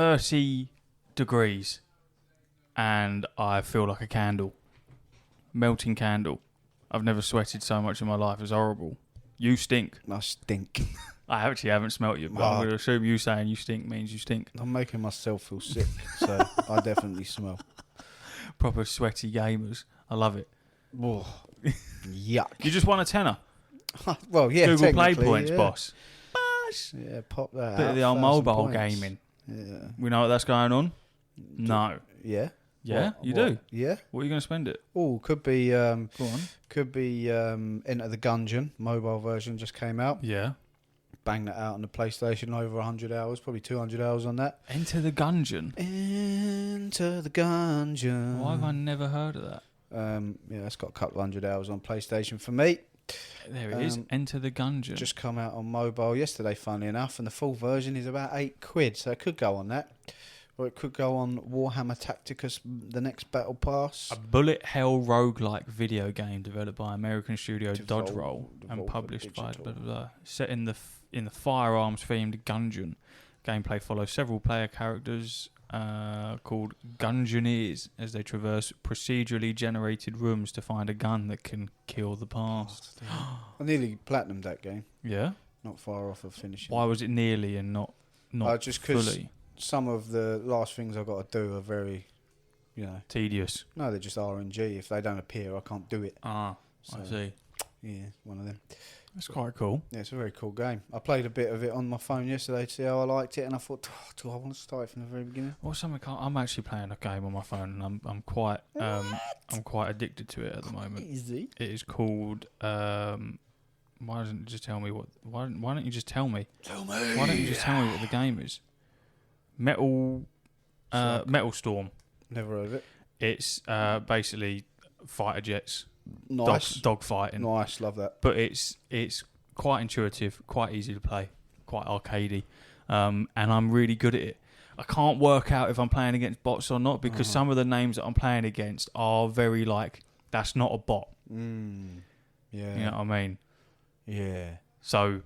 30 degrees and I feel like a candle. Melting candle. I've never sweated so much in my life. It's horrible. You stink. I stink. I actually haven't smelt you, but I'm going to assume you saying you stink means you stink. I'm making myself feel sick, so I definitely smell. Proper sweaty gamers. I love it. Oh, yuck. You just won a tenner. Well, yeah, Google Play technically, points, yeah. boss. Yeah, pop that Bit out. of the old 1,000 mobile points. gaming. Yeah. We know what that's going on? No. Yeah. Yeah, What? you What? do. Yeah. What are you going to spend it? Oh, could be Go on. Enter the Gungeon mobile version just came out. Yeah. Bang that out on the PlayStation, over 100 hours, probably 200 hours on that. Enter the Gungeon. Enter the Gungeon. Why have I never heard of that? Yeah, it's got a couple 100 hours on PlayStation for me. There it is. Enter the Gungeon. Just come out on mobile yesterday, funnily enough, and the full version is about £8, so it could go on that. Or it could go on Warhammer Tacticus, the next Battle Pass. A bullet hell roguelike video game developed by American studio Dodge Roll and Devolver published by Digital. blah, blah, blah. Set in the firearms themed Gungeon. Gameplay follows several player characters called Gungeoneers as they traverse procedurally generated rooms to find a gun that can kill the past. I nearly platinumed that game. Yeah. Not far off of finishing. Why was it nearly and not just 'cause fully some of the last things I've got to do are very, tedious? no, they're just RNG. If they don't appear, I can't do it. Ah, So, I see. Yeah, one of them. That's quite cool. Yeah, it's a very cool game. I played a bit of it on my phone yesterday to see how I liked it, and I thought, do I want to start it from the very beginning? Well, I'm actually playing a game on my phone, and I'm quite addicted to it at the moment. Easy. It is called. Why doesn't it just tell me what? Why don't you just tell me? Tell me. Why don't you just tell me what the game is? Metal Storm. Never heard of it. It's basically fighter jets, Nice. dog fighting. Nice, love that. But it's quite intuitive, quite easy to play, quite arcadey, and I'm really good at it. I can't work out if I'm playing against bots or not because some of the names that I'm playing against are very that's not a bot. Yeah. You know what I mean? Yeah. So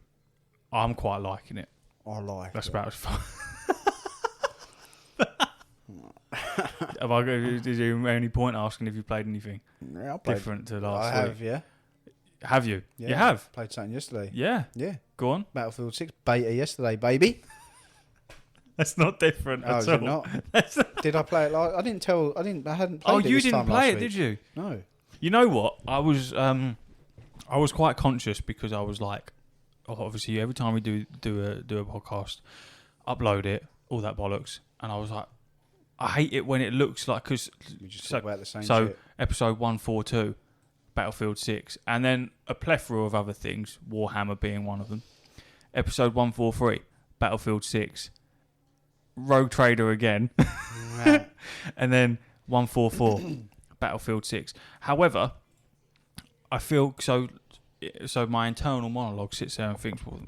I'm quite liking it. I like That's it. about as fun. Is there any point asking if you played anything Yeah, I played. different to last I week? have, yeah. Have you? Yeah. You have? Played something yesterday. Yeah. Yeah. Go on. Battlefield 6 beta yesterday, baby. That's not different Oh, at is all. it not? Did I play it last? I hadn't played Oh, it you this didn't time play last it, week. did you? No. You know what? I was quite conscious because I was like, obviously every time we do a podcast, upload it, all that bollocks, and I was like, I hate it when it looks like because We just talk about the same so shit. episode 142, Battlefield 6, and then a plethora of other things, Warhammer being one of them. Episode 143, Battlefield 6, Rogue Trader again, Right. and then 144, Battlefield 6. However, I feel so my internal monologue sits there and thinks, well,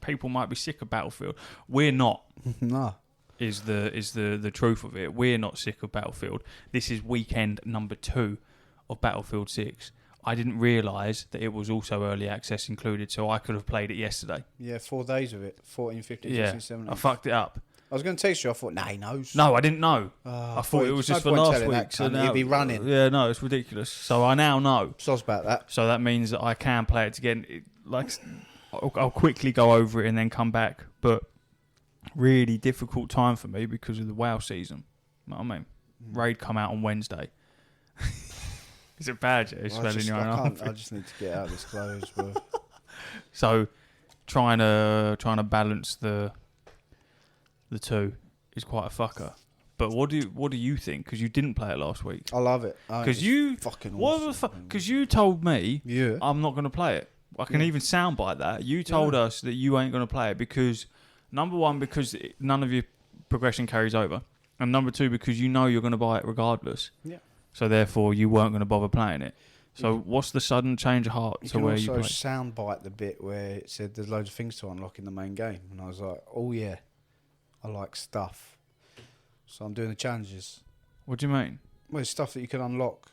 people might be sick of Battlefield. We're not. No. Is the truth of it. We're not sick of Battlefield. This is weekend number 2 of Battlefield 6. I didn't realise that it was also early access included, so I could have played it yesterday. Yeah, 4 days of it. 14, 15, Yeah, 16, 17. I fucked it up. I was going to text you. I thought, nah, he knows. No, I didn't know. Oh, I thought it was no just for point last telling week. that cunt, he'd be running. Yeah, no, it's ridiculous. So I now know. Soz about that. So that means that I can play it again. I'll quickly go over it and then come back. But really difficult time for me because of the WoW season. You know what I mean? Raid come out on Wednesday. Is it bad? Yeah? It's smelling your own armpit. I just need to get out of this clothes, bro. So trying to balance the two is quite a fucker. But what do you think? Because you didn't play it last week. I love it. Because you fucking what awesome. the fuck? Because you told me Yeah. I'm not going to play it. I can even soundbite that. You told us that you ain't going to play it because number one, because none of your progression carries over, and number two, because you know you're going to buy it regardless. Yeah. So therefore, you weren't going to bother playing it. So what's the sudden change of heart You to can where also you play? soundbite the bit where it said there's loads of things to unlock in the main game, and I was like, oh yeah, I like stuff. So I'm doing the challenges. What do you mean? Well, it's stuff that you can unlock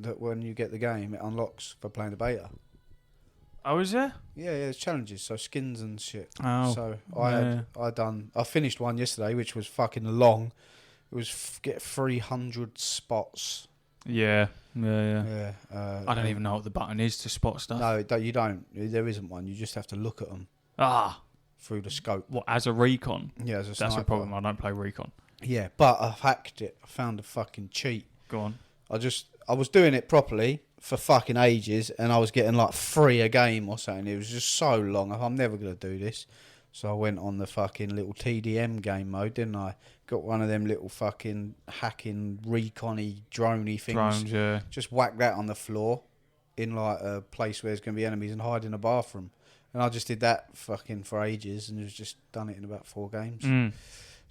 that when you get the game, it unlocks for playing the beta. Oh, is there? Yeah, there's challenges, so skins and shit. Oh, So yeah. I finished one yesterday, which was fucking long. It was get 300 spots. Yeah. Yeah. I don't even know what the button is to spot stuff. No, you don't. There isn't one. You just have to look at them through the scope. What, as a recon? Yeah, as a That's sniper. a problem. I don't play recon. Yeah, but I've hacked it. I found a fucking cheat. Go on. I was doing it properly for fucking ages, and I was getting like 3 a game or something. It was just so long. I'm never gonna do this. So I went on the fucking little TDM game mode, didn't I? Got one of them little fucking hacking recon-y droney things. Drones, yeah. Just whack that on the floor in like a place where there's gonna be enemies and hide in a bathroom. And I just did that fucking for ages, and was just done it in about 4 games. Mm.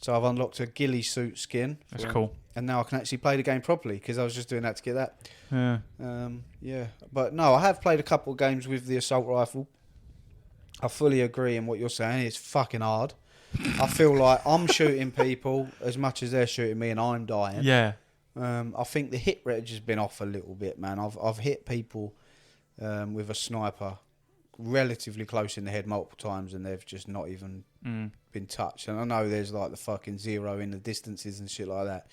So I've unlocked a ghillie suit skin. That's cool. And now I can actually play the game properly because I was just doing that to get that. Yeah. Yeah. But no, I have played a couple of games with the assault rifle. I fully agree in what you're saying. It's fucking hard. I feel like I'm shooting people as much as they're shooting me, and I'm dying. Yeah. I think the hit rate has been off a little bit, man. I've hit people with a sniper relatively close in the head multiple times, and they've just not even been touched. And I know there's like the fucking 0 in the distances and shit like that,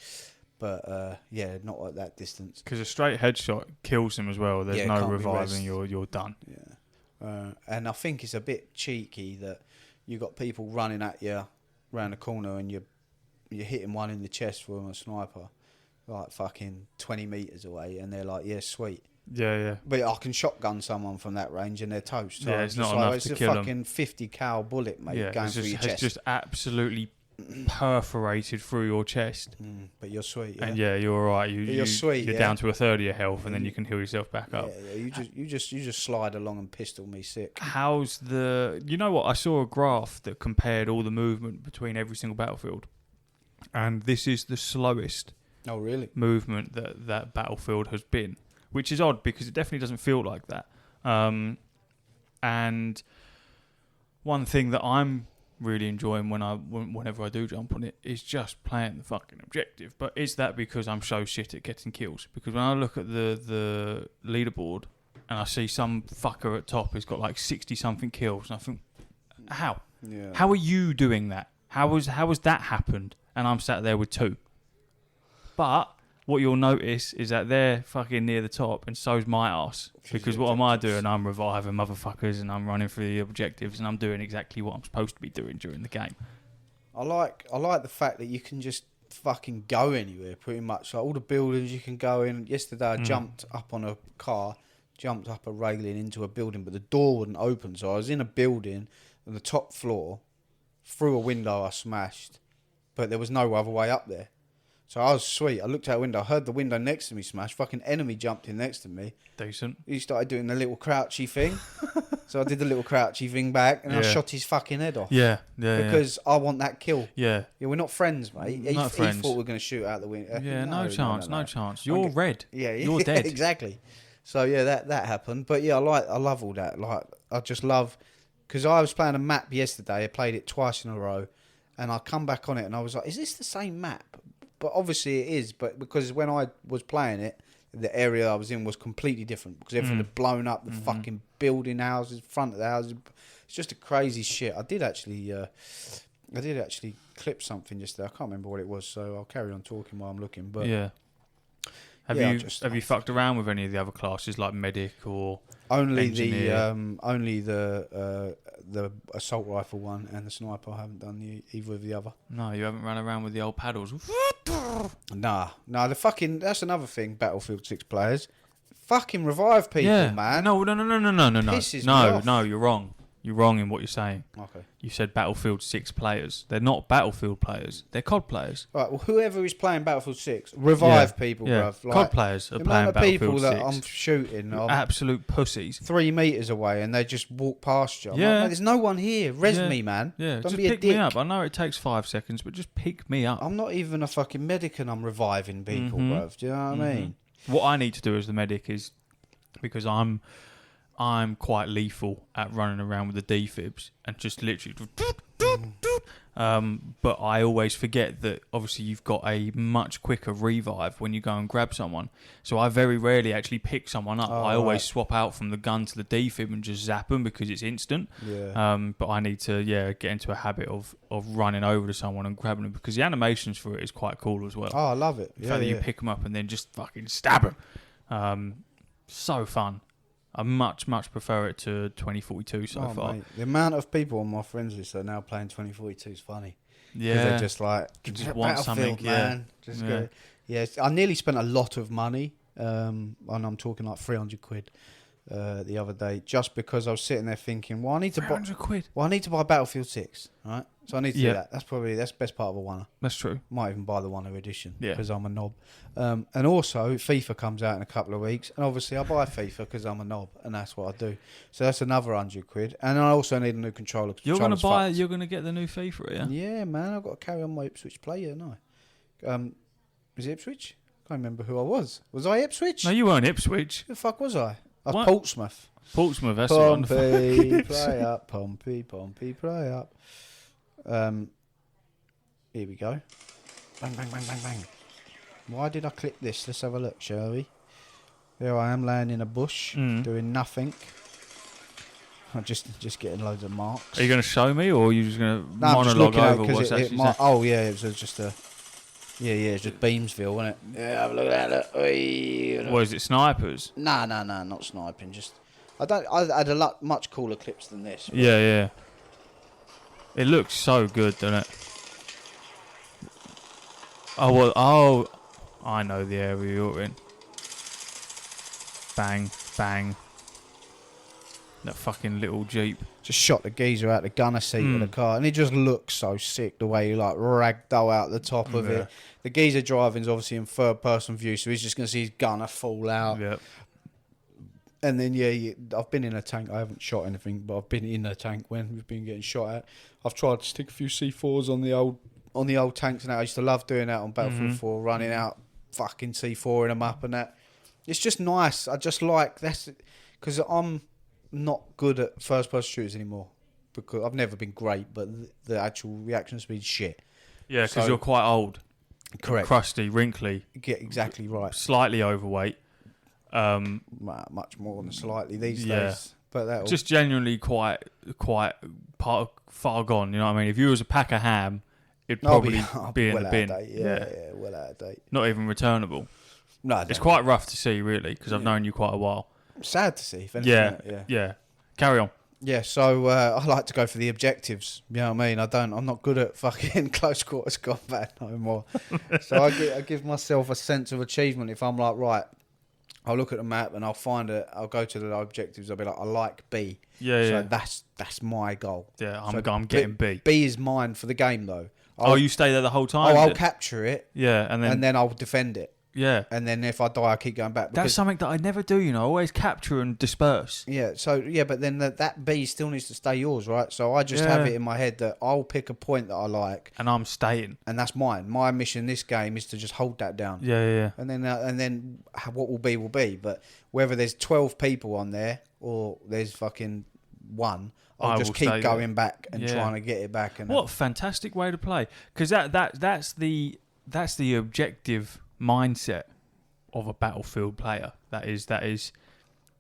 but yeah, not at that distance. Because a straight headshot kills him as well. There's no can't be reviving. rest. You're done. Yeah, and I think it's a bit cheeky that you got people running at you round the corner, and you're hitting one in the chest from a sniper, like fucking 20 meters away, and they're like, yeah, sweet. Yeah. But I can shotgun someone from that range and they're toast. So Yeah, it's not enough to kill them. It's a fucking 50 cal bullet, mate, Yeah. going through your It's chest. just absolutely perforated through your chest. But you're sweet, yeah. And yeah, you're all right. You're sweet, You're yeah. down to a third of your health, and then you can heal yourself back up. Yeah, you just slide along and pistol me sick. How's the... You know what? I saw a graph that compared all the movement between every single battlefield. And this is the slowest Oh, really? movement that Battlefield has been. Which is odd, because it definitely doesn't feel like that. And one thing that I'm really enjoying whenever I do jump on it is just playing the fucking objective. But is that because I'm so shit at getting kills? Because when I look at the leaderboard and I see some fucker at top who's got like 60-something kills, and I think, how? Yeah. How are you doing that? How has that happened? And I'm sat there with 2. But what you'll notice is that they're fucking near the top, and so's my ass. Because what am I doing? I'm reviving motherfuckers, and I'm running through the objectives, and I'm doing exactly what I'm supposed to be doing during the game. I like the fact that you can just fucking go anywhere, pretty much. Like all the buildings you can go in. Yesterday I jumped up on a car, jumped up a railing into a building, but the door wouldn't open. So I was in a building on the top floor, through a window I smashed, but there was no other way up there. So I was sweet. I looked out the window, heard the window next to me smash. Fucking enemy jumped in next to me. Decent. He started doing the little crouchy thing. So I did the little crouchy thing back, and I shot his fucking head off. Yeah. Because I want that kill. Yeah. Yeah, we're not friends, mate. He Not friends. thought we were going to shoot out the window. Yeah, no chance. You're red. Yeah, You're dead. Exactly. So yeah, that happened. But yeah, I love all that. Like, I just love, because I was playing a map yesterday. I played it twice in a row, and I come back on it, and I was like, is this the same map? But obviously it is. But because when I was playing it, the area I was in was completely different, because everything had blown up, the fucking building houses, front of the houses. It's just a crazy shit. I did actually clip something yesterday. I can't remember what it was, so I'll carry on talking while I'm looking. But Yeah. Have Yeah, you fucked around with any of the other classes like medic or only engineer? the assault rifle one and the sniper. I haven't done either of the other. No, you haven't run around with the old paddles. Nah, the fucking, that's another thing. Battlefield 6 players, fucking revive people, man. No. Pisses me off. No, you're wrong. You're wrong in what you're saying. Okay. You said Battlefield 6 players. They're not Battlefield players. They're COD players. Right. Well, whoever is playing Battlefield 6, revive people, Yeah. bruv. Like, COD players are the playing amount of Battlefield people 6. that I'm shooting are Absolute pussies. 3 meters away and they just walk past you. I'm Yeah. like, man, there's no one here. Res Yeah. me, man. Yeah, Don't just be a pick dick. me up. I know it takes 5 seconds, but just pick me up. I'm not even a fucking medic and I'm reviving people, bruv. Do you know what I mean? What I need to do as the medic is, because I'm quite lethal at running around with the defibs and just literally But I always forget that obviously you've got a much quicker revive when you go and grab someone. So I very rarely actually pick someone up. Oh, I always right. swap out from the gun to the defib and just zap them because it's instant. Yeah. But I need to get into a habit of running over to someone and grabbing them because the animations for it is quite cool as well. Oh, I love it. The fact that you pick them up and then just fucking stab them. So fun. I much prefer it to 2042 so far. Mate. The amount of people on my friends list that are now playing 2042 is funny. Yeah, Because they're just like, You just want something, man. Just Yeah. go. Yeah, I nearly spent a lot of money, and I'm talking like 300 quid the other day, just because I was sitting there thinking, well, I need to buy. 300 quid. Well, I need to buy Battlefield 6, right? So I need to do Yeah. that. That's the best part of a one. That's true. Might even buy the one edition Yeah. because I'm a knob. And also, FIFA comes out in a couple of weeks, and obviously I buy FIFA because I'm a knob, and that's what I do. So that's another 100 quid, and I also need a new controller. You're gonna Controller's fucked. You're gonna get the new FIFA, yeah? Yeah, man, I've got to carry on my Ipswich player, no? Was it Ipswich? Can't remember who I was. Was I Ipswich? No, you weren't Ipswich. Who the fuck was I? I was What? Portsmouth. Portsmouth. That's the one. Pompey, play up. Pompey, play up. Here we go. Bang, bang, bang, bang, bang. Why did I click this? Let's have a look, shall we? There I am laying in a bush, doing nothing. I'm just getting loads of marks. Are you going to show me, or are you just going to No, I'm just monologue looking at it over 'cause what's it actually might, said? oh yeah, it was just a it's just Beamsville, wasn't it? Yeah, have a look at that. Look. What is it, snipers? No, not sniping. Just I had a lot much cooler clips than this. but- Yeah. It looks so good, doesn't it? I know the area you're in. Bang, bang. That fucking little Jeep. Just shot the geezer out the gunner seat of the car, and it just looks so sick the way he like ragdoll out the top of Yeah. it. The geezer driving's obviously in third person view, so he's just gonna see his gunner fall out. Yep. And then I've been in a tank. I haven't shot anything, but I've been in a tank when we've been getting shot at. I've tried to stick a few C4s on the old tanks, and that. I used to love doing that on Battlefield 4, running out fucking C4 in them up and that. It's just nice. I just like that's because I'm not good at first person shooters anymore because I've never been great, but the actual reaction speed's shit. Yeah, because So- you're quite old. Correct. Crusty, wrinkly, Get exactly right. slightly overweight. Much more than slightly these Yeah. days. But that Just genuinely quite far gone. You know what I mean? If you was a pack of ham, it'd probably I'll be in well the out bin. of date. Yeah, well out of date. Not even returnable. No, It's quite rough to see, really, because I've known you quite a while. sad to see. If anything, Yeah. Carry on. Yeah, so I like to go for the objectives. You know what I mean? I'm not good at fucking close quarters combat no more. So I give myself a sense of achievement if I'm like, right, I'll look at the map and I'll find it. I'll go to the objectives. I'll be like, I like B. Yeah, So yeah. that's my goal. Yeah, So I'm getting B. B is mine for the game though. You stay there the whole time? I'll then? capture it Yeah, and then I'll defend it. yeah. And then if I die, I keep going back. That's something that I never do, you know. I always capture and disperse. Yeah, but then that B still needs to stay yours, right? So I just have Yeah. it in my head that I'll pick a point that I like, And I'm staying. and that's mine. My mission this game is to just hold that down. Yeah. And then what will be will be. But whether there's 12 people on there or there's fucking one, I I'll just will keep stay going back and Yeah. trying to get it back. And What a fantastic way to play. Because that's the objective mindset of a Battlefield player. That is,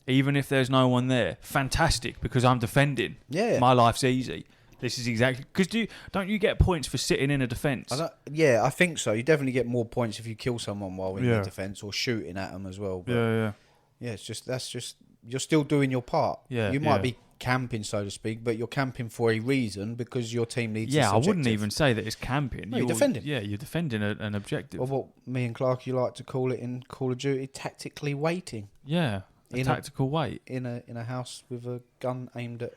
even if there's no one there, fantastic, because I'm defending. Yeah. My life's easy. This is exactly because don't you get points for sitting in a defence? I think so. You definitely get more points if you kill someone while in Yeah. the defence or shooting at them as well. But Yeah. yeah, that's just you're still doing your part. Yeah, you might yeah. be camping, so to speak, but you're camping for a reason because your team needs. Yeah, this I wouldn't objective. even say that it's camping. No, you're defending. Yeah, you're defending an objective. Or what me and Clark you like to call it in Call of Duty, tactically waiting Yeah, a tactical way. in a house with a gun aimed at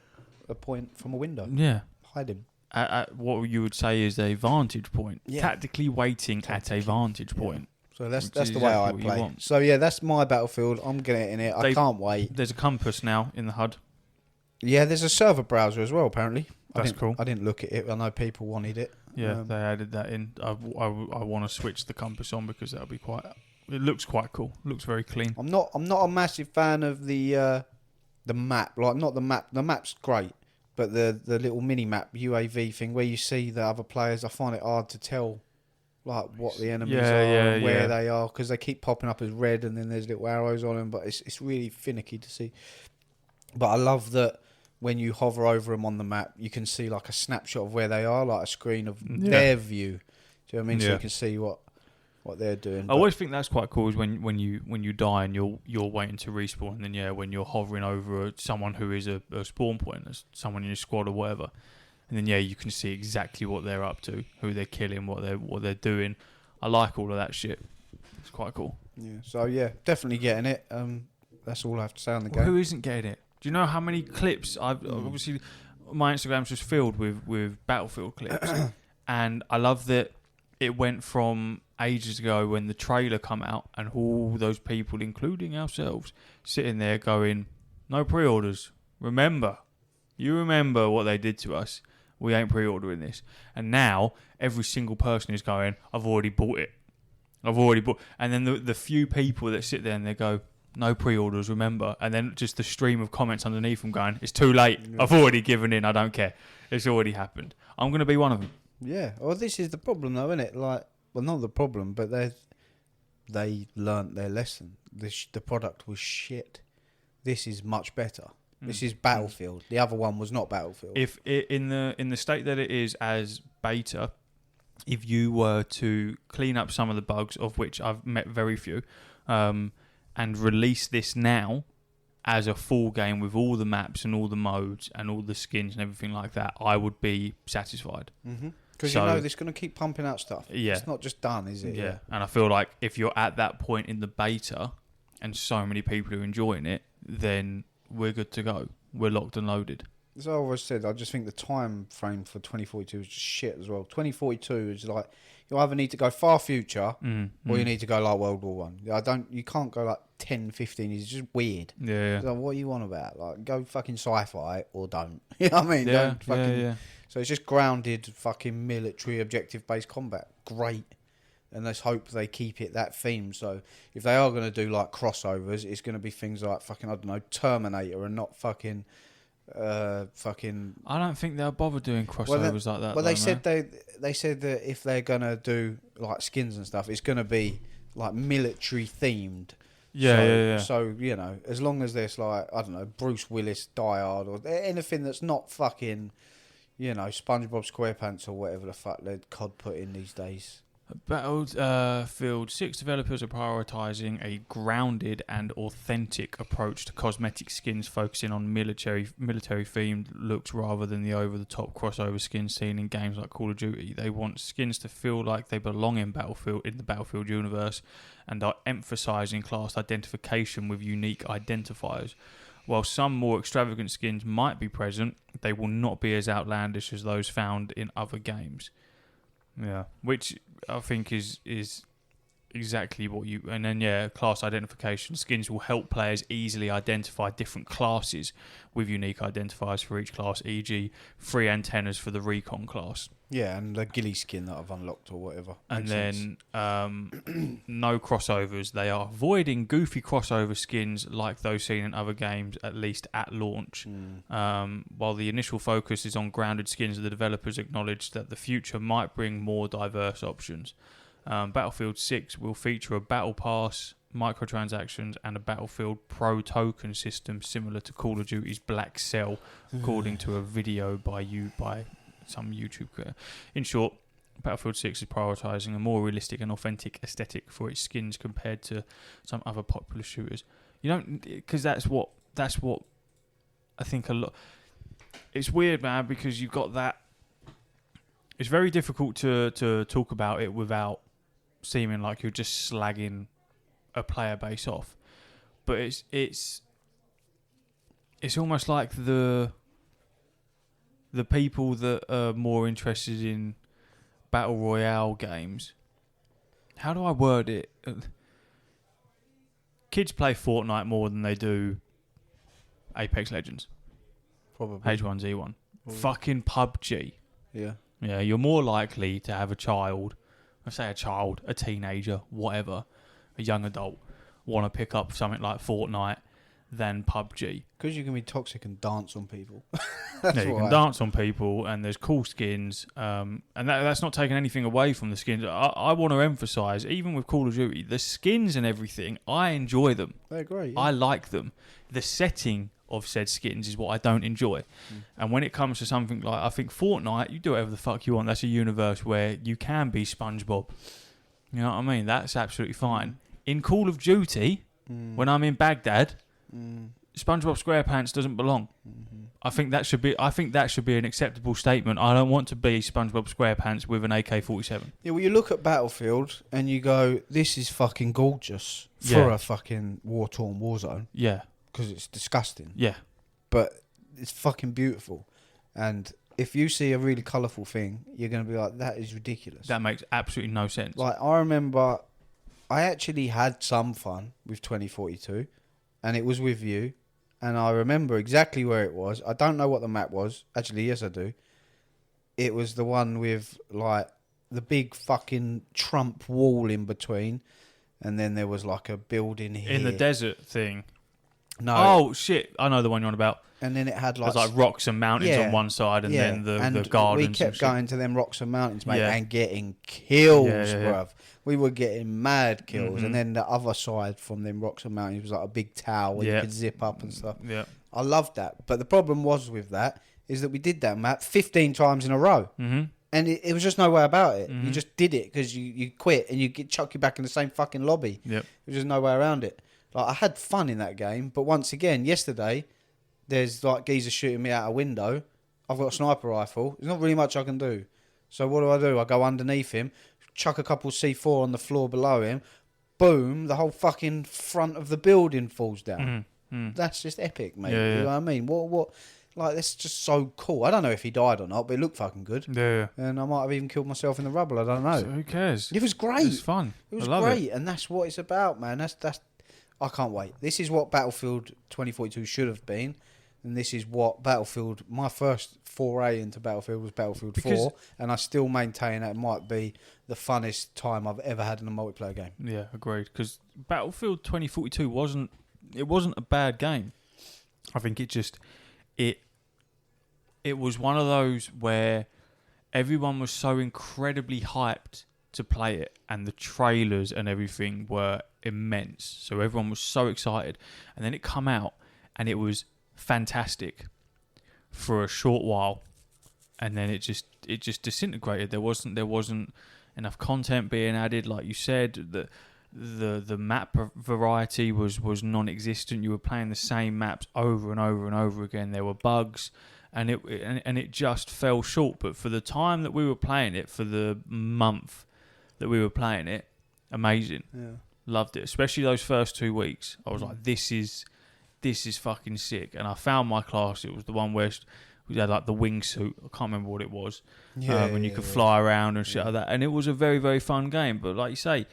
a point from a window. Yeah. Hide him. At what you would say is a vantage point. Yeah. Tactically waiting at a vantage point. So that's Which is the way I exactly what you play. want. So yeah, that's my Battlefield. I'm getting it. I can't wait. There's a compass now in the HUD. Yeah, there's a server browser as well. Apparently, That's cool. I didn't look at it. I know people wanted it. Yeah, they added that in. I want to switch the compass on because that'll be quite. It looks quite cool. Looks very clean. I'm not a massive fan of the map. Like not the map. The map's great, But the little mini map UAV thing where you see the other players, I find it hard to tell like what the enemies are and where they are, because they keep popping up as red and then there's little arrows on them. But it's really finicky to see. But I love that when you hover over them on the map, you can see like a snapshot of where they are, like a screen of their view. Do you know what I mean? So you can see what they're doing. I always think that's quite cool is when you die and you're waiting to respawn, and then when you're hovering over someone who is a spawn point, someone in your squad or whatever, and then you can see exactly what they're up to, who they're killing, what they're doing. I like all of that shit. It's quite cool. Yeah. So definitely getting it. That's all I have to say on the game. Who isn't getting it? Do you know how many clips obviously my Instagram's just filled with Battlefield clips, and I love that it went from ages ago when the trailer come out and all those people, including ourselves, sitting there going, no pre-orders. You remember what they did to us. We ain't pre-ordering this. And now every single person is going, I've already bought it. And then the few people that sit there and they go, no pre-orders, remember. And then just the stream of comments underneath them going, it's too late. Yeah. I've already given in. I don't care. It's already happened. I'm going to be one of them. Yeah. Well, this is the problem, though, isn't it? Like, well, not the problem, but they learnt their lesson. The product was shit. This is much better. This is Battlefield. The other one was not Battlefield. If in the state that it is as beta, if you were to clean up some of the bugs, of which I've met very few, and release this now as a full game with all the maps and all the modes and all the skins and everything like that, I would be satisfied. Because you know it's going to keep pumping out stuff. Yeah. It's not just done, is it? Yeah. And I feel like if you're at that point in the beta and so many people are enjoying it, then we're good to go. We're locked and loaded. As I always said, I just think the time frame for 2042 is just shit as well. 2042 is like, you either need to go far future or you need to go like World War One. You can't go like 10, 15. It's just weird. Yeah. Like, what are you on about? Like, go fucking sci-fi or don't. You know what I mean? Don't fucking. So it's just grounded fucking military objective based combat. Great. And let's hope they keep it that theme. So if they are going to do like crossovers, it's going to be things like fucking, I don't know, Terminator and not fucking. I don't think they'll bother doing crossovers like that. Well, they said they said that if they're gonna do like skins and stuff, it's gonna be like military themed. Yeah. So you know, as long as there's like, I don't know, Bruce Willis, Die Hard, or anything that's not fucking, you know, SpongeBob SquarePants or whatever the fuck they'd COD put in these days. Battlefield 6 developers are prioritising a grounded and authentic approach to cosmetic skins, focusing on military-themed looks rather than the over-the-top crossover skins seen in games like Call of Duty. They want skins to feel like they belong in the Battlefield universe, and are emphasising class identification with unique identifiers. While some more extravagant skins might be present, they will not be as outlandish as those found in other games. Yeah, which I think is exactly what you... And then, class identification. Skins will help players easily identify different classes with unique identifiers for each class, e.g. 3 antennas for the recon class. Yeah, and the ghillie skin that I've unlocked or whatever. And then no crossovers. They are avoiding goofy crossover skins like those seen in other games, at least at launch. While the initial focus is on grounded skins, the developers acknowledge that the future might bring more diverse options. Battlefield 6 will feature a battle pass, microtransactions, and a Battlefield Pro token system similar to Call of Duty's Black Cell, according to a video by some YouTube creator. In short, Battlefield 6 is prioritising a more realistic and authentic aesthetic for its skins compared to some other popular shooters. You don't, because that's what I think a lot. It's weird, man, because you've got that. It's very difficult to talk about it without seeming like you're just slagging a player base off, but it's almost like the people that are more interested in battle royale games. How do I word it? Kids play Fortnite more than they do Apex Legends. Probably. H1Z1. Probably. Fucking PUBG. Yeah. Yeah, you're more likely to have a child, a teenager, whatever, a young adult, want to pick up something like Fortnite than PUBG. Because you can be toxic and dance on people. Yeah, you can dance on people, and there's cool skins, and that's not taking anything away from the skins. I want to emphasise, even with Call of Duty, the skins and everything, I enjoy them. They're great. Yeah. I like them. The setting of said skins is what I don't enjoy. And when it comes to something like, I think Fortnite, you do whatever the fuck you want. That's a universe where you can be SpongeBob. You know what I mean? That's absolutely fine. In Call of Duty, when I'm in Baghdad, SpongeBob SquarePants doesn't belong. I think that should be an acceptable statement. I don't want to be SpongeBob SquarePants with an AK-47. Yeah, well, you look at Battlefield and you go, this is fucking gorgeous for a fucking war-torn war zone. Yeah. Because it's disgusting. Yeah. But it's fucking beautiful. And if you see a really colourful thing, you're going to be like, that is ridiculous. That makes absolutely no sense. Like, I remember I actually had some fun with 2042, and it was with you. And I remember exactly where it was. I don't know what the map was. Actually, yes, I do. It was the one with, like, the big fucking Trump wall in between. And then there was, like, a building here. In the desert thing. No. Oh, shit. I know the one you're on about. And then it had, like... There's, like, rocks and mountains on one side, and then the gardens. We kept going to them rocks and mountains, mate, Yeah. and getting kills, Yeah. bruv. We were getting mad kills. And then the other side from them rocks and mountains was like a big tower where you could zip up and stuff. Yeah. I loved that. But the problem was with that is that we did that map 15 times in a row. Mm-hmm. And it was just no way about it. You just did it because you quit and you get chuck you back in the same fucking lobby. Yep. There was just no way around it. Like, I had fun in that game. But once again, yesterday, there's like geezers shooting me out a window. I've got a sniper rifle. There's not really much I can do. So what do? I go underneath him, chuck a couple C4 on the floor below him. Boom, the whole fucking front of the building falls down. That's just epic, mate. Yeah, You yeah. know what I mean? What? Like, that's just so cool. I don't know if he died or not, but it looked fucking good. Yeah. And I might have even killed myself in the rubble. I don't know. So who cares? It was great. It's fun. It was I love great, it. and that's what it's about, man. That's. I can't wait. This is what Battlefield 2042 should have been, and this is what Battlefield. My first foray into Battlefield was Battlefield 4, and I still maintain that it might be the funnest time I've ever had in a multiplayer game. Yeah, agreed. Because Battlefield 2042 wasn't a bad game. I think it was one of those where everyone was so incredibly hyped to play it, and the trailers and everything were immense. So everyone was so excited, and then it come out, and it was fantastic for a short while, and then it just disintegrated. There wasn't enough content being added, like you said. The map variety was non-existent. You were playing the same maps over and over and over again. There were bugs, and it just fell short. But for the time that we were playing it, for the month that we were playing it, amazing. Yeah. Loved it, especially those first 2 weeks. I was like, this is fucking sick. And I found my class. It was the one where we had like the wingsuit. I can't remember what it was. And you could fly around and shit like that. And it was a very, very fun game. But like you say,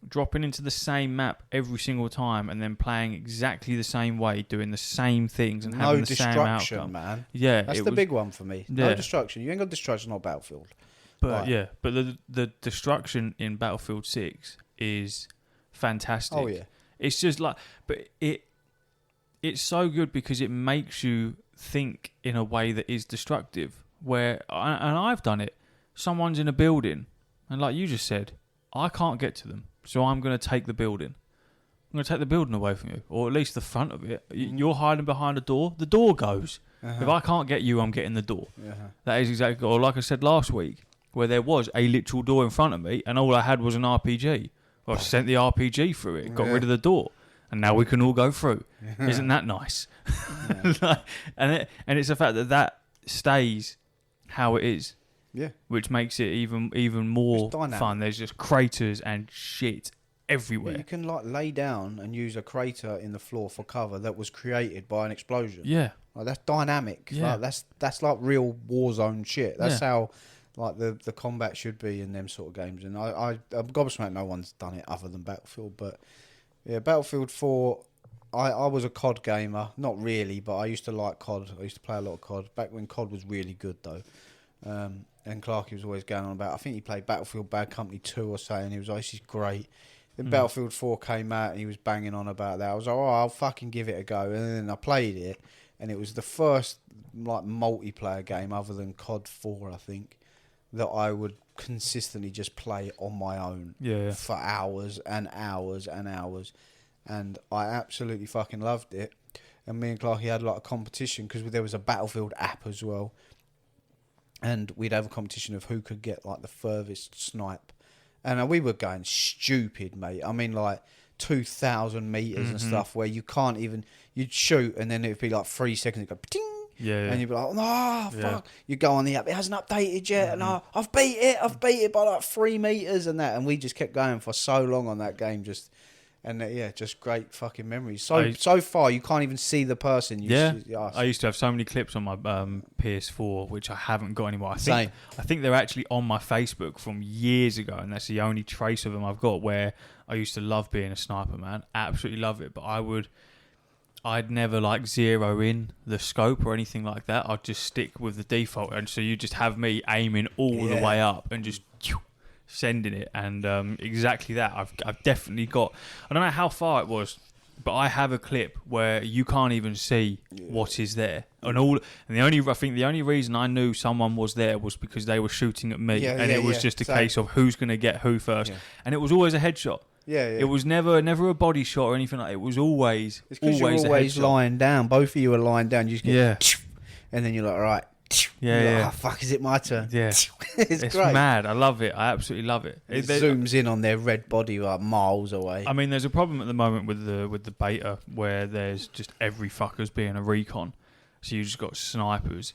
dropping into the same map every single time and then playing exactly the same way, doing the same things and having the same outcome. Man. Yeah, that's the big one for me. Yeah. No destruction. You ain't got destruction on Battlefield. But but the destruction in Battlefield 6 is fantastic. Oh yeah. It's just like, but it's so good because it makes you think in a way that is destructive. Where, and I've done it. Someone's in a building, and like you just said, I can't get to them, so I'm going to take the building. I'm going to take the building away from you, or at least the front of it. You're hiding behind a door. The door goes. If I can't get you, I'm getting the door. That is exactly, or like I said last week, where there was a literal door in front of me, and all I had was an RPG. Well, I sent the RPG through it, got rid of the door, and now we can all go through. Isn't that nice? and it's the fact that stays how it is. Yeah. Which makes it even more fun. There's just craters and shit everywhere. Yeah, you can like lay down and use a crater in the floor for cover that was created by an explosion. Yeah. Like, that's dynamic. Yeah. Like, that's like real Warzone shit. That's how like the combat should be in them sort of games. And I'm gobsmacked no one's done it other than Battlefield. But yeah, Battlefield 4, I was a COD gamer. Not really, but I used to like COD. I used to play a lot of COD. Back when COD was really good though. And Clarky was always going on about, I think he played Battlefield Bad Company 2 or something. He was like, this is great. Then Battlefield 4 came out and he was banging on about that. I was like, oh, I'll fucking give it a go. And then I played it, and it was the first like multiplayer game other than COD 4, I think, that I would consistently just play on my own for hours and hours and hours. And I absolutely fucking loved it. And me and Clarky had like a competition because there was a Battlefield app as well. And we'd have a competition of who could get like the furthest snipe. And we were going stupid, mate. I mean, like 2,000 meters and stuff where you can't even, you'd shoot and then it'd be like 3 seconds, it'd go ting. Yeah. And you'd be like, oh, fuck. You go on the app, it hasn't updated yet. And I've beat it by like 3 meters and that. And we just kept going for so long on that game. Just great fucking memories. So far, you can't even see the person. I used to have so many clips on my PS4, which I haven't got anymore. I think they're actually on my Facebook from years ago, and that's the only trace of them I've got, where I used to love being a sniper, man. Absolutely love it. But I'd never like zero in the scope or anything like that. I'd just stick with the default. And so you just have me aiming all the way up and just sending it. And exactly that. I've definitely got, I don't know how far it was, but I have a clip where you can't even see what is there. I think the only reason I knew someone was there was because they were shooting at me. It was just a case of who's going to get who first. Yeah. And it was always a headshot. It was never a body shot or anything like that. It was always you're always lying down. Both of you are lying down. You just get and then you're like, all right. Oh, fuck, is it my turn? Yeah. It's great. Mad. I love it. I absolutely love it. It zooms in on their red body like miles away. I mean, there's a problem at the moment with the beta where there's just every fucker's being a recon. So you just got snipers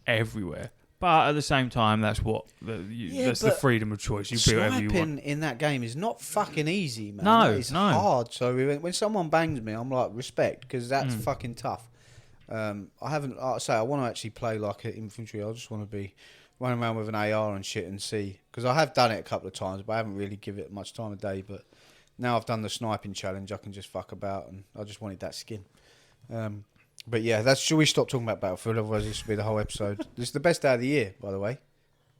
everywhere. But at the same time, that's that's the freedom of choice. You do whatever you want. Sniping in that game is not fucking easy, man. No, it's hard. So when someone bangs me, I'm like, respect, because that's fucking tough. I haven't. I want to actually play like an infantry. I just want to be running around with an AR and shit and see, because I have done it a couple of times, but I haven't really given it much time of day. But now I've done the sniping challenge, I can just fuck about, and I just wanted that skin. But yeah, should we stop talking about Battlefield? Otherwise, this will be the whole episode. This is the best day of the year, by the way.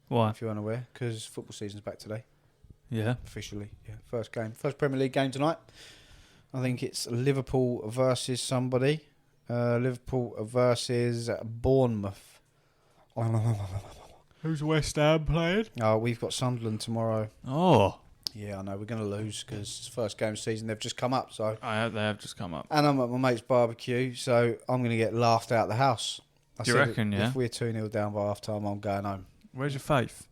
Why? If you're unaware, because football season's back today. Yeah. Officially, yeah. First Premier League game tonight. I think it's Liverpool versus somebody. Liverpool versus Bournemouth. Who's West Ham playing? Oh, we've got Sunderland tomorrow. Oh. Yeah, I know. We're going to lose because it's the first game of the season. They've just come up. So they have just come up. And I'm at my mate's barbecue, so I'm going to get laughed out the house. Do you reckon, If we're 2-0 down by half time, I'm going home. Where's your faith?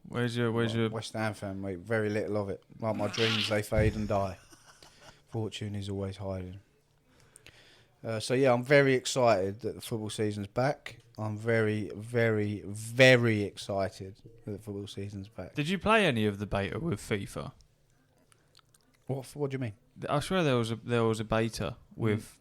Where's your West Ham fan, mate. Very little of it. Like my dreams, they fade and die. Fortune is always hiding. So yeah, I'm very excited that the football season's back. I'm very, very, very excited that the football season's back. Did you play any of the beta with FIFA? What do you mean? I swear there was a beta with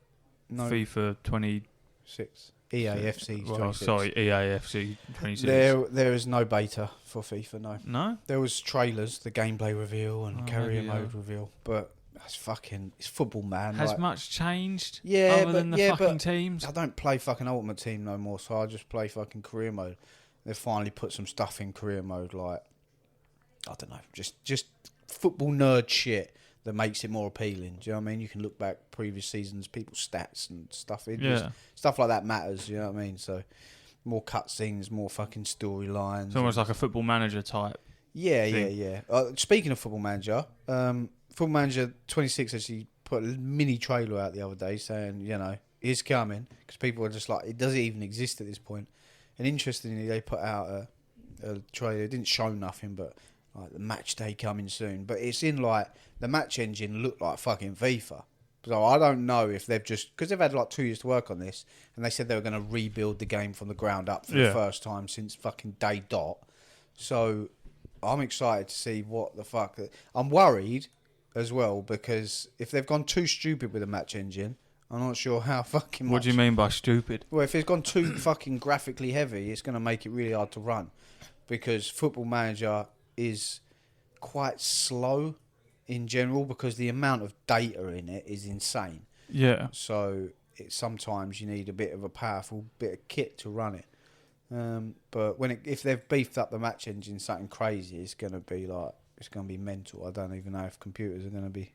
FIFA 26. EAFC 26. Well, sorry, EAFC 26. There is no beta for FIFA, no. No? There was trailers, the gameplay reveal and career mode reveal, but it's football, man. Has much changed? Yeah, other than the fucking teams? I don't play fucking Ultimate Team no more, so I just play fucking career mode. They've finally put some stuff in career mode, like, I don't know, just football nerd shit that makes it more appealing. Do you know what I mean? You can look back previous seasons, people's stats and stuff. Stuff like that matters. You know what I mean? So more cutscenes, more fucking storylines. It's almost like a Football Manager type. Yeah. Speaking of Football Manager, Football Manager 26 actually put a mini trailer out the other day saying, it's coming, because people are just like, it doesn't even exist at this point. And interestingly, they put out a trailer. It didn't show nothing, but like the match day coming soon. But it's in like the match engine looked like fucking FIFA. So I don't know if they've just, because they've had like 2 years to work on this, and they said they were going to rebuild the game from the ground up for the first time since fucking day dot. So I'm excited to see what the fuck. I'm worried as well, because if they've gone too stupid with the match engine, I'm not sure how fucking much. What do you mean by stupid? Well, if it's gone too fucking graphically heavy, it's going to make it really hard to run, because Football Manager is quite slow in general, because the amount of data in it is insane. Yeah. So sometimes you need a bit of a powerful bit of kit to run it. But if they've beefed up the match engine something crazy, it's going to be like it's going to be mental. I don't even know if computers are going to be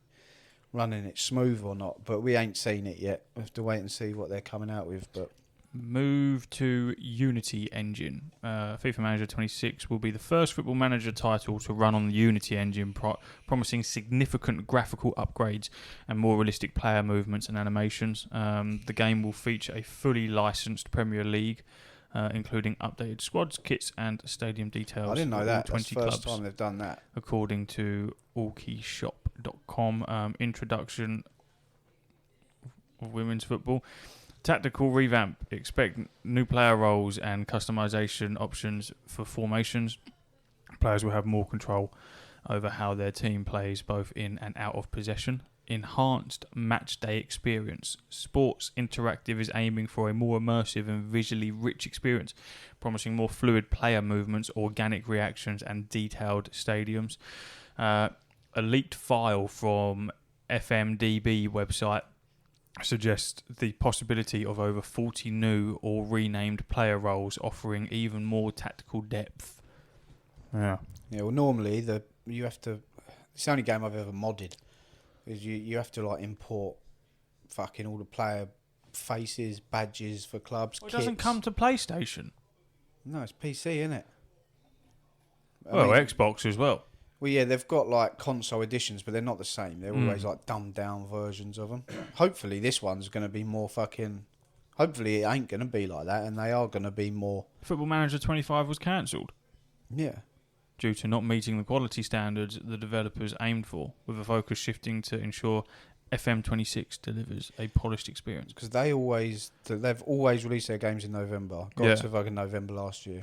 running it smooth or not, but we ain't seen it yet. We have to wait and see what they're coming out with. But move to Unity Engine. FIFA Manager 26 will be the first Football Manager title to run on the Unity Engine, promising significant graphical upgrades and more realistic player movements and animations. The game will feature a fully licensed Premier League, including updated squads, kits and stadium details. I didn't know for all that. 20 That's the first clubs, time they've done that. according to allkeyshop.com. Introduction of women's football. Tactical revamp. Expect new player roles and customization options for formations. Players will have more control over how their team plays both in and out of possession. Enhanced match day experience. Sports Interactive is aiming for a more immersive and visually rich experience, promising more fluid player movements, organic reactions and detailed stadiums. A leaked file from FMDB website suggests the possibility of over 40 new or renamed player roles, offering even more tactical depth. Yeah. Yeah, well, normally you have to. It's the only game I've ever modded. Is you have to like import fucking all the player faces, badges for clubs. Well, it kits. doesn't come to PlayStation. No, it's PC, isn't it? Well, Xbox as well. Well, yeah, they've got like console editions, but they're not the same. They're always like dumbed down versions of them. Hopefully, this one's going to be more fucking. Hopefully, it ain't going to be like that, and they are going to be more. Football Manager 25 was cancelled Yeah. due to not meeting the quality standards the developers aimed for, with a focus shifting to ensure FM26 delivers a polished experience. Because they've always released their games in November. Got to fucking November last year,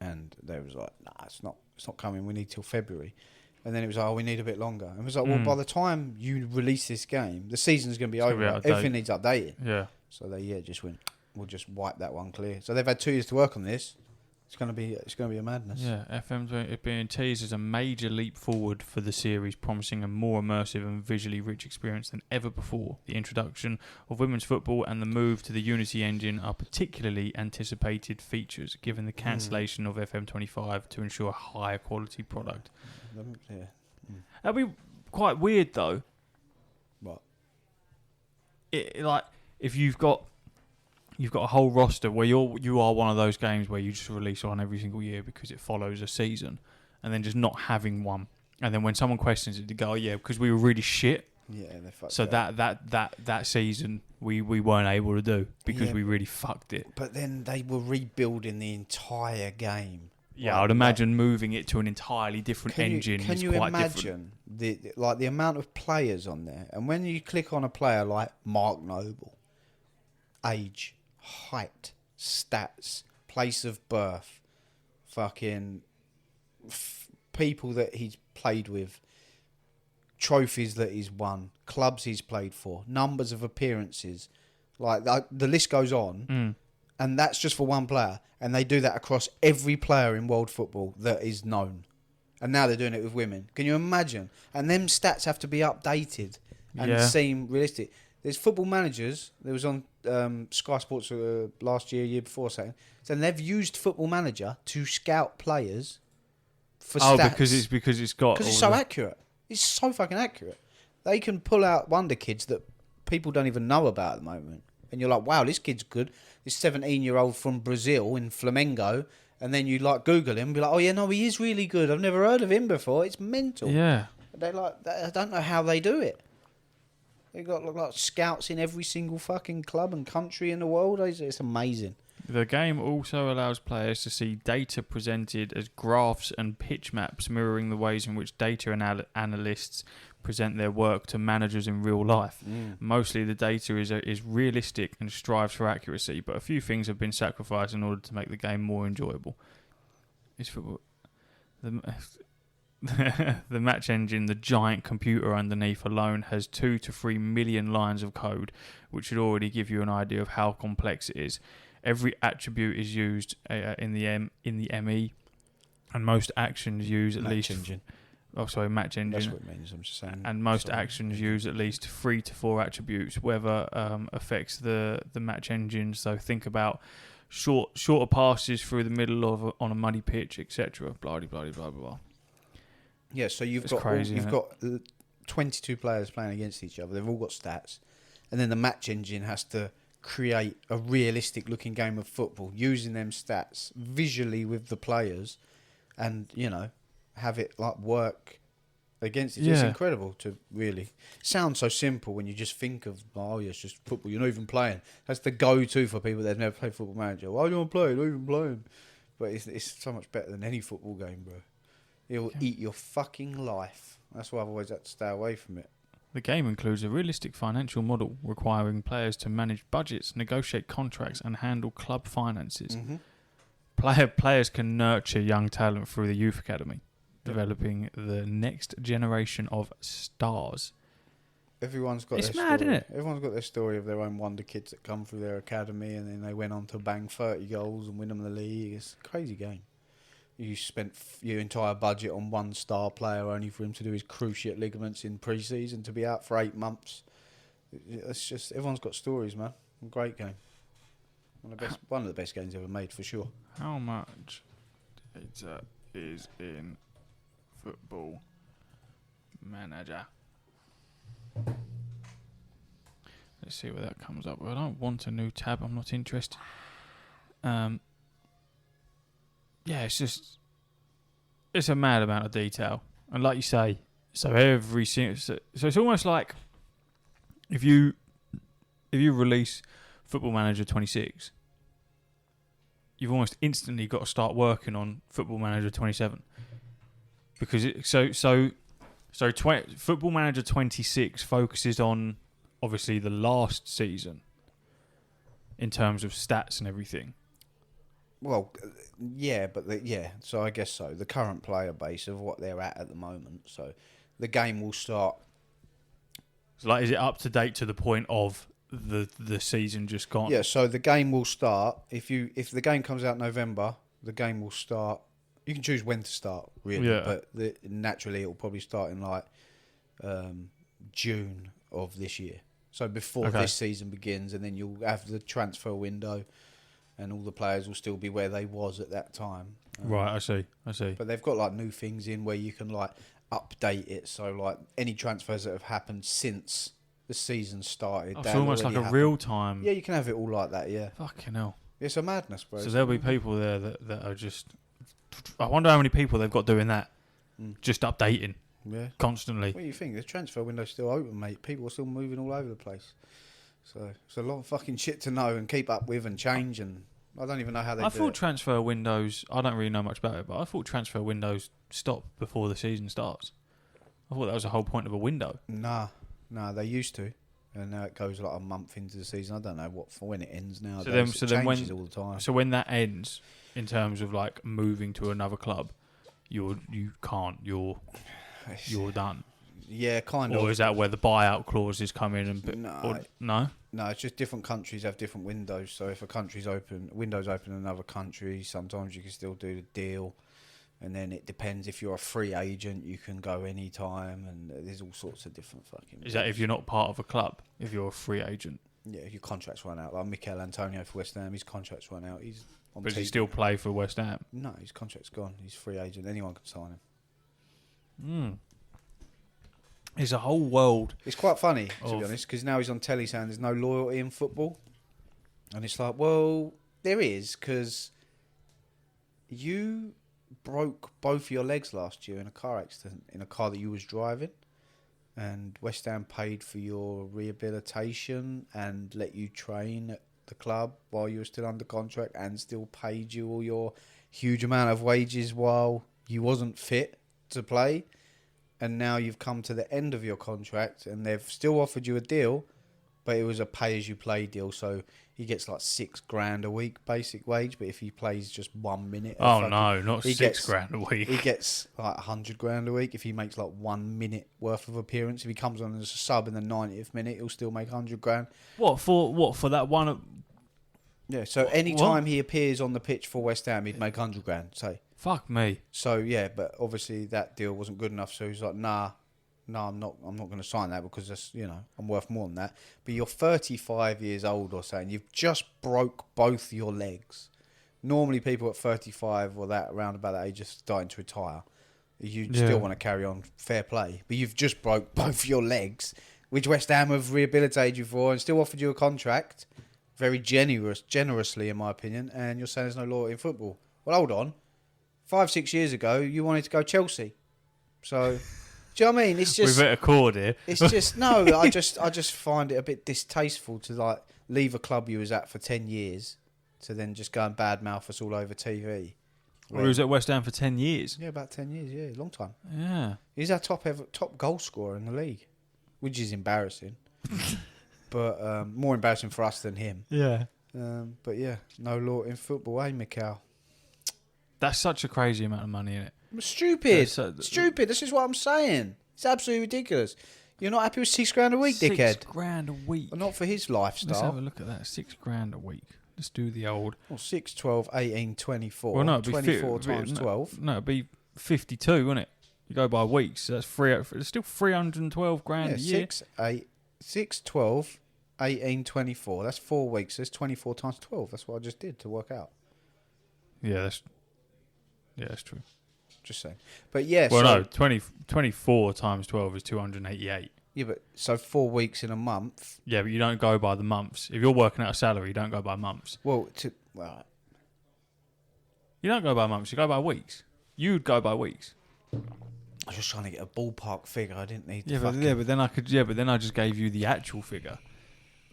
and they was like, nah, it's not coming. We need till February, and then it was like, oh, we need a bit longer. And it was like, well, by the time you release this game, the season's going to be over. Everything needs updating. Yeah. So they just went, we'll just wipe that one clear. So they've had 2 years to work on this. It's gonna be a madness. Yeah, it being teased as a major leap forward for the series, promising a more immersive and visually rich experience than ever before. The introduction of women's football and the move to the Unity engine are particularly anticipated features, given the cancellation of FM25 to ensure a higher quality product. Yeah. That'd be quite weird, though. What? Like if you've got a whole roster where you are one of those games where you just release one every single year because it follows a season, and then just not having one, and then when someone questions it, to go, oh, yeah, because we were really shit. Yeah, they fucked. So it that season we weren't able to do because we really fucked it. But then they were rebuilding the entire game. Yeah, I'd imagine moving it to an entirely different engine is quite different. Can you imagine the amount of players on there? And when you click on a player like Mark Noble, age, height, stats, place of birth, fucking people that he's played with, trophies that he's won, clubs he's played for, numbers of appearances, like the list goes on, and that's just for one player, and they do that across every player in world football that is known, and now they're doing it with women. Can you imagine? And them stats have to be updated and seem realistic. There's football managers. There was on Sky Sports last year before, saying, so they've used Football Manager to scout players for stats. Oh, because it's so accurate. It's so fucking accurate. They can pull out wonder kids that people don't even know about at the moment, and you're like, wow, this kid's good. This 17-year-old from Brazil in Flamengo, and then you like Google him, and be like, oh yeah, no, he is really good. I've never heard of him before. It's mental. Yeah. I don't know how they do it. They've got like scouts in every single fucking club and country in the world. It's amazing. The game also allows players to see data presented as graphs and pitch maps, mirroring the ways in which data analysts present their work to managers in real life. Mostly the data is realistic and strives for accuracy, but a few things have been sacrificed in order to make the game more enjoyable. The match engine, the giant computer underneath alone, has 2 to 3 million lines of code, which should already give you an idea of how complex it is. Every attribute is used in the ME, and most actions use at least. Engine. Match engine. That's what it means. I'm just saying. And most actions use at least 3 to 4 attributes, whether affects the match engine. So think about shorter passes through the middle on a muddy pitch, etc. Blah blah blah blah blah. Yeah, so It's crazy, you've isn't got 22 players playing against each other. They've all got stats, and then the match engine has to create a realistic looking game of football using them stats visually with the players, and have it like work against it. It's Yeah. incredible to really sound so simple when you just think of it's just football. You're not even playing. That's the go-to for people that've never played Football Manager. Why do you want to play? Not even playing. But it's so much better than any football game, bro. It'll eat your fucking life. That's why I've always had to stay away from it. The game includes a realistic financial model requiring players to manage budgets, negotiate contracts, and handle club finances. Mm-hmm. Players can nurture young talent through the youth academy, developing the next generation of stars. Everyone's got It's their mad, story. isn't it? Everyone's got their story of their own wonder kids that come through their academy and then they went on to bang 30 goals and win them the league. It's a crazy game. You spent your entire budget on one star player only for him to do his cruciate ligaments in pre-season to be out for 8 months. It's just everyone's got stories, man. Great game. One of the best games ever made for sure. How much data is in Football Manager? Let's see where that comes up. Well, I don't want a new tab. I'm not interested. Yeah, it's a mad amount of detail, and like you say, so it's almost like if you release Football Manager 26, you've almost instantly got to start working on Football Manager 27 because Football Manager 26 focuses on obviously the last season in terms of stats and everything. Well, yeah, so I guess so. The current player base of what they're at the moment. So the game will start. So like, is it up to date to the point of the season just gone? Yeah, so the game will start. If the game comes out November, the game will start. You can choose when to start, really. Yeah. But naturally, it will probably start in like June of this year. So before this season begins, and then you'll have the transfer window. And all the players will still be where they was at that time. Right, I see. But they've got like new things in where you can like update it. So like any transfers that have happened since the season started. It's almost like a real time. Yeah, you can have it all like that. Yeah. Fucking hell. It's a madness, bro. So there'll be people there that are just. I wonder how many people they've got doing that, just updating constantly. What do you think? The transfer window's still open, mate. People are still moving all over the place. So it's a lot of fucking shit to know and keep up with and change, and I don't even know how they do it. I thought transfer windows, I don't really know much about it, but I thought transfer windows stop before the season starts. I thought that was the whole point of a window. Nah, they used to. And now it goes like a month into the season. I don't know when it ends now. So then changes all the time. So when that ends, in terms of like moving to another club, you're done. Yeah, kind of. Or is that where the buyout clauses come in? And no, it's just different countries have different windows. So if a country's windows open in another country, sometimes you can still do the deal. And then it depends. If you're a free agent, you can go any time, and there's all sorts of different fucking. Is that if you're not part of a club? If you're a free agent? Yeah, your contract's run out. Like Mikel Antonio for West Ham, his contract's run out. He's on. But does he still play for West Ham? No, his contract's gone. He's free agent. Anyone can sign him. It's a whole world. It's quite funny, to be honest, because now he's on telly saying there's no loyalty in football. And it's like, well, there is, because you broke both your legs last year in a car accident, in a car that you was driving. And West Ham paid for your rehabilitation and let you train at the club while you were still under contract, and still paid you all your huge amount of wages while you wasn't fit to play. And now you've come to the end of your contract and they've still offered you a deal, but it was a pay-as-you-play deal. So he gets like $6,000 a week basic wage, but if he plays just 1 minute... Oh, no, not $6,000 a week. He gets like $100,000 a week if he makes like 1 minute worth of appearance. If he comes on as a sub in the 90th minute, he'll still make $100,000. What for that one? Yeah, so any time he appears on the pitch for West Ham, he'd make $100,000, say. Fuck me. So yeah, but obviously that deal wasn't good enough. So he's like, nah, I'm not going to sign that because that's, I'm worth more than that. But you're 35 years old or something. You've just broke both your legs. Normally people at 35 or that around about that age are starting to retire. You Yeah. still want to carry on, fair play. But you've just broke both your legs, which West Ham have rehabilitated you for and still offered you a contract, very generously in my opinion, and you're saying there's no loyalty in football. Well, hold on. 5-6 years ago, you wanted to go Chelsea. So, do you know what I mean? It's just... We've hit a chord here. It's just... No, I just find it a bit distasteful to, like, leave a club you was at for 10 years to then just go and badmouth us all over TV. Well, he was at West Ham for 10 years. Yeah, about 10 years, yeah, long time. Yeah. He's our top goal scorer in the league, which is embarrassing. But more embarrassing for us than him. Yeah. But yeah, no law in football, eh, Mikhail? That's such a crazy amount of money, isn't it? Stupid. So- Stupid. This is what I'm saying. It's absolutely ridiculous. You're not happy with £6,000 a week, dickhead? £6,000 a week. Well, not for his Let's have a lifestyle. look at that. £6,000 a week. Let's do the old. Well, 6, 12, 18, 24. Well, no, it'd be 24 times 12. No, it'd be 52, wouldn't it? You go by weeks. So that's three. It's still 312 grand Yeah, a year. 6, 12, 18, 24. That's 4 weeks. That's 24 times 12. That's what I just did to work out. Yeah, that's true. Just saying. But yeah, Well, so, no, 24 times 12 is 288. yeah, but so 4 weeks in a month. Yeah, but you don't go by the months. If you're working out a salary, you don't go by months. Well, You don't go by months. You go by weeks. You'd go by weeks. I was just trying to get a ballpark figure. I didn't need to Yeah, fucking... but then I could. Yeah, but then I just gave you the actual figure.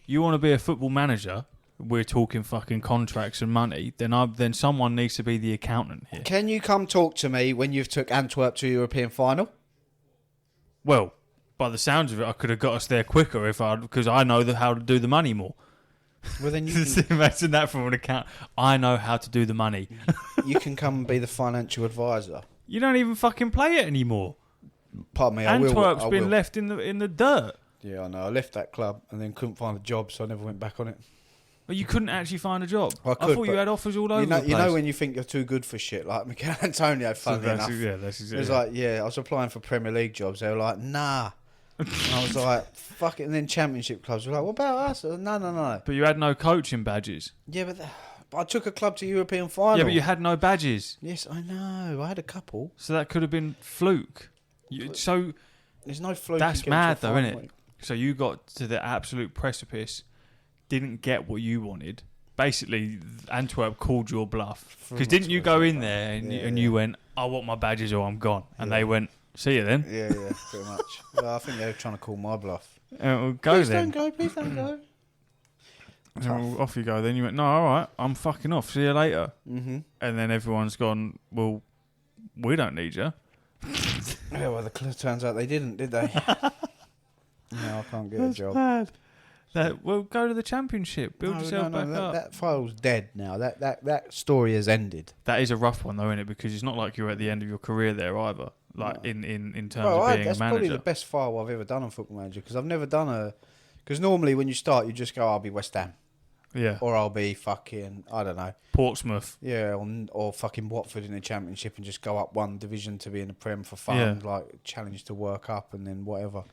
You want to be a football manager? We're talking fucking contracts and money. Then someone needs to be the accountant here. Can you come talk to me when you've took Antwerp to European final? Well, by the sounds of it, I could have got us there quicker because I know how to do the money more. Well, then Just imagine that from an account. I know how to do the money. you can come and be the financial advisor. You don't even fucking play it anymore. Pardon me, Antwerp's I been will. left in the dirt. Yeah, I know. I left that club and then couldn't find a job, so I never went back on it. But you couldn't actually find a job. I I could, thought you but had offers all over You know, the place. when you think you're too good for shit, like Mikel Antonio, funnily enough. That's It exactly. was like, yeah, I was applying for Premier League jobs. They were like, nah. And I was like, fuck it. And then Championship clubs were like, what about us? No. But you had no coaching badges. Yeah, but I took a club to European final. Yeah, but you had no badges. Yes, I know. I had a couple. So that could have been fluke. So There's no fluke. that's in getting mad to a though, final, isn't it? mate. So you got to the absolute precipice, didn't get what you wanted. Basically, Antwerp called your bluff. Because didn't you go in there and you went, I want my badges or I'm gone. And they went, see you then. Yeah, pretty much. Well, I think they were trying to call my bluff. Well, go Please then. don't go, please don't go. Well, off you go. Then you went, no, all right, I'm fucking off. See you later. Mm-hmm. And then everyone's gone, well, we don't need you. Yeah, well, turns out they didn't, did they? No, I can't get a job. Bad. Well, go to the championship. Build yourself back up. That file's dead now. That story has ended. That is a rough one, though, isn't it? Because it's not like you're at the end of your career there either. Like in terms of being that's a probably manager. the best file I've ever done on Football Manager because I've never done because normally when you start, you just go, I'll be West Ham. Yeah. Or I'll be fucking, I don't know. Portsmouth. Yeah, or fucking Watford in the Championship and just go up one division to be in the Prem for fun, like challenge to work up and then whatever.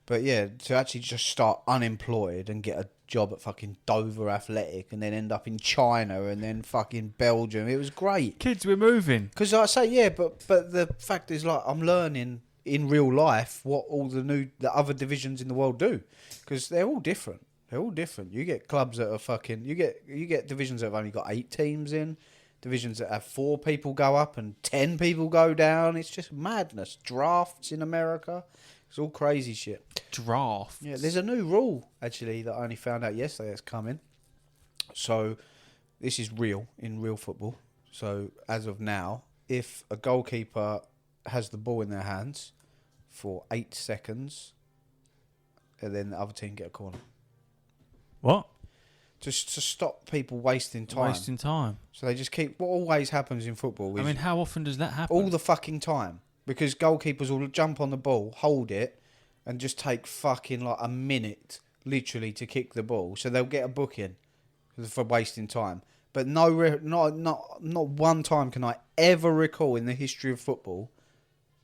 But yeah, to actually just start unemployed and get a job at fucking Dover Athletic and then end up in China and then fucking Belgium, it was great. Kids, we're moving. Because I say, yeah, but the fact is, like, I'm learning in real life what all the other divisions in the world do. Because they're all different. They're all different. You get clubs that are fucking... You get divisions that have only got 8 teams in. Divisions that have 4 people go up and 10 people go down. It's just madness. Drafts in America. It's all crazy shit. Draft. Yeah, there's a new rule, actually, that I only found out yesterday that's coming. So, this is real, in real football. So, as of now, if a goalkeeper has the ball in their hands for 8 seconds, and then the other team get a corner. What? Just to stop people wasting time. Wasting time. So they just keep... What always happens in football is... I mean, how often does that happen? all the fucking time. Because goalkeepers will jump on the ball, hold it, and just take fucking like a minute, literally, to kick the ball. So they'll get a booking for wasting time. But not one time can I ever recall in the history of football,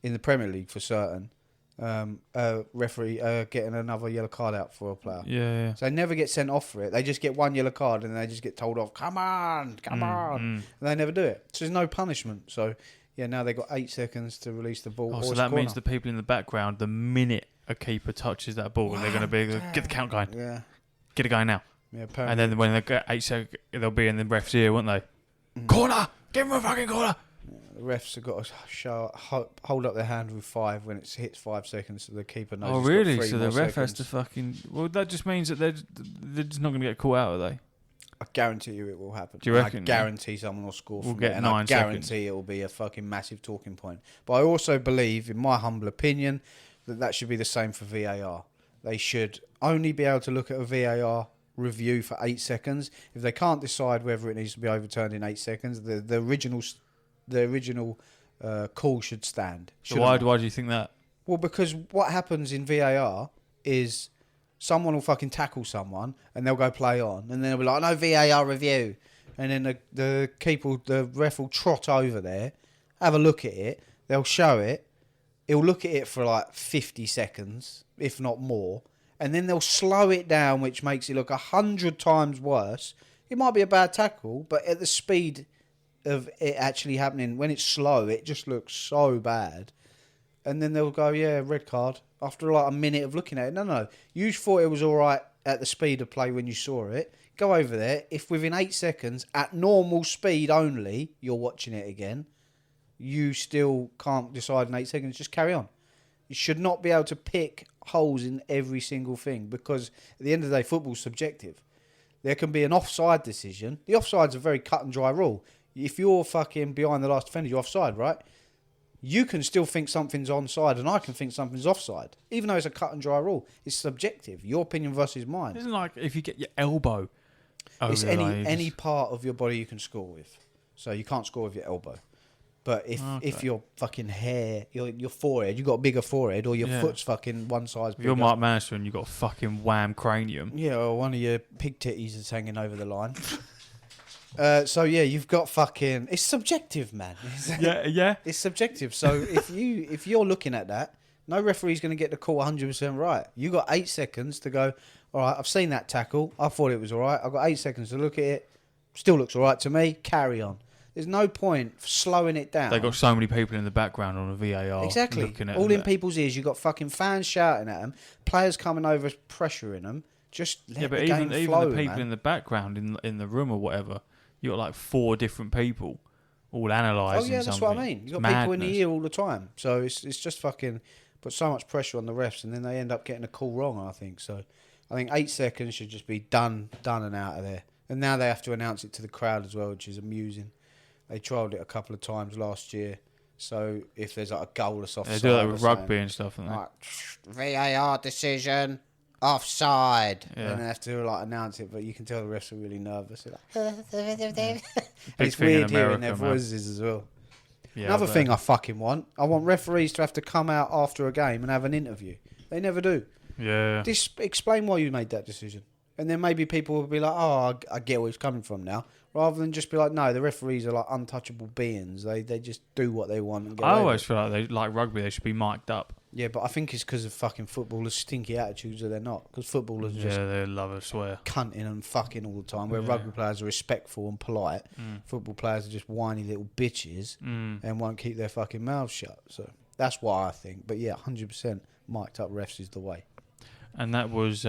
in the Premier League for certain, a referee getting another yellow card out for a player. Yeah. So they never get sent off for it. They just get one yellow card and they just get told off, come on. And they never do it. So there's no punishment. So Yeah, now they've got 8 seconds to release the ball. Oh, or so it's that means corner. the people in the background, the minute a keeper touches that ball, they're going to be, get the count going. Yeah. Get it going now. Yeah, And apparently. then when they get 8 seconds, they'll be in the ref's ear, won't they? Mm. Corner! Give him a fucking corner! The refs have got to hold up their hand with 5 when it hits 5 seconds, so the keeper knows. Oh, he's got really? 3 So the more ref has seconds. to fucking... Well, that just means that they're just not going to get caught out, are they? I guarantee you it will happen. Do you reckon, I guarantee someone will score We'll from get it, and 9 I guarantee it will be a fucking massive talking point. But I also believe, in my humble opinion, that should be the same for VAR. They should only be able to look at a VAR review for 8 seconds. If they can't decide whether it needs to be overturned in 8 seconds, the original call should stand. So why do you think that? Well, because what happens in VAR is someone will fucking tackle someone and they'll go play on, and then they'll be like, "No VAR review," and then the ref will trot over there, have a look at it, they'll show it, he'll look at it for like 50 seconds, if not more, and then they'll slow it down, which makes it look 100 times worse. It might be a bad tackle, but at the speed of it actually happening, when it's slow, it just looks so bad. And then they'll go, yeah, red card. After like a minute of looking at it. No. You thought it was all right at the speed of play when you saw it. Go over there. If within 8 seconds, at normal speed only, you're watching it again, you still can't decide in 8 seconds, just carry on. You should not be able to pick holes in every single thing, because at the end of the day, football's subjective. There can be an offside decision. The offside's a very cut and dry rule. If you're fucking behind the last defender, you're offside, right? You can still think something's onside, and I can think something's offside. Even though it's a cut and dry rule, it's subjective. Your opinion versus mine. Isn't it like if you get your elbow over It's the line, any part of your body you can score with. So you can't score with your elbow. But if your fucking hair, your forehead, you've got a bigger forehead, or your foot's fucking one size If bigger. you're Mark Manchester and you've got a fucking wham cranium. Yeah, or one of your pig titties is hanging over the line. So yeah, you've got fucking. It's subjective, man. Yeah. It's subjective. So if you're looking at that, no referee's going to get the call 100% right. You got 8 seconds to go. All right, I've seen that tackle. I thought it was all right. I've got 8 seconds to look at it. Still looks all right to me. Carry on. There's no point slowing it down. They got so many people in the background on a VAR. Exactly. Looking at All them. in people's ears. You've got fucking fans shouting at them, players coming over pressuring them. Just let Yeah, but the even game flow, the people man. in the background in the room or whatever, you got like 4 different people all analysing. Oh yeah, that's what I mean. You've got people in the ear all the time, so it's just fucking put so much pressure on the refs, and then they end up getting a call wrong. I think so. I think 8 seconds should just be done and out of there. And now they have to announce it to the crowd as well, which is amusing. They trialled it a couple of times last year, so if there's like a goal that's offside, They do that with or rugby something, and stuff, don't they? like VAR decision. Offside, Yeah. and they have to like announce it, but you can tell the refs are really nervous. They're like, Big it's thing in weird hearing America, their man. voices as well. Yeah, Another I bet. thing I fucking want, I want referees to have to come out after a game and have an interview. They never do. Yeah. Explain why you made that decision. And then maybe people will be like, oh, I get where it's coming from now. Rather than just be like, no, the referees are like untouchable beings. They just do what they want and get I away with always it. feel like rugby, they should be mic'd up. Yeah, but I think it's because of fucking footballers' stinky attitudes that they're not. Because footballers are just Yeah, they love a swear. cunting and fucking all the time. Where Yeah. rugby players are respectful and polite. Football players are just whiny little bitches and won't keep their fucking mouths shut. So that's why I think. But yeah, 100% mic'd up refs is the way. And that was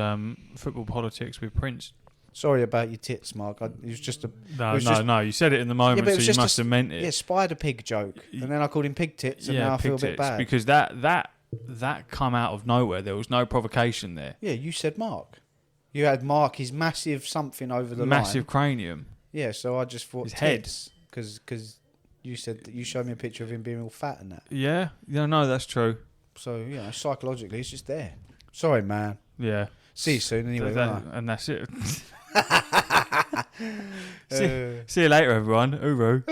football politics with Prince. Sorry about your tits, Mark. It was just a No, was just- no. You said it in the moment, but it so was you just a must have meant it. yeah spider pig joke, and then I called him pig tits, and now I feel a pig bit tits, bad. because that come out of nowhere. There was no provocation there. Yeah, you said Mark. You had Mark, his massive something over the Massive line. cranium. Yeah, so I just thought His head. tits because you said that you showed me a picture of him being all fat and that. Yeah, no, that's true. So psychologically, it's just there. Sorry, man. Yeah. See you soon anyway. won't I? And that's it. See you later, everyone. Uru.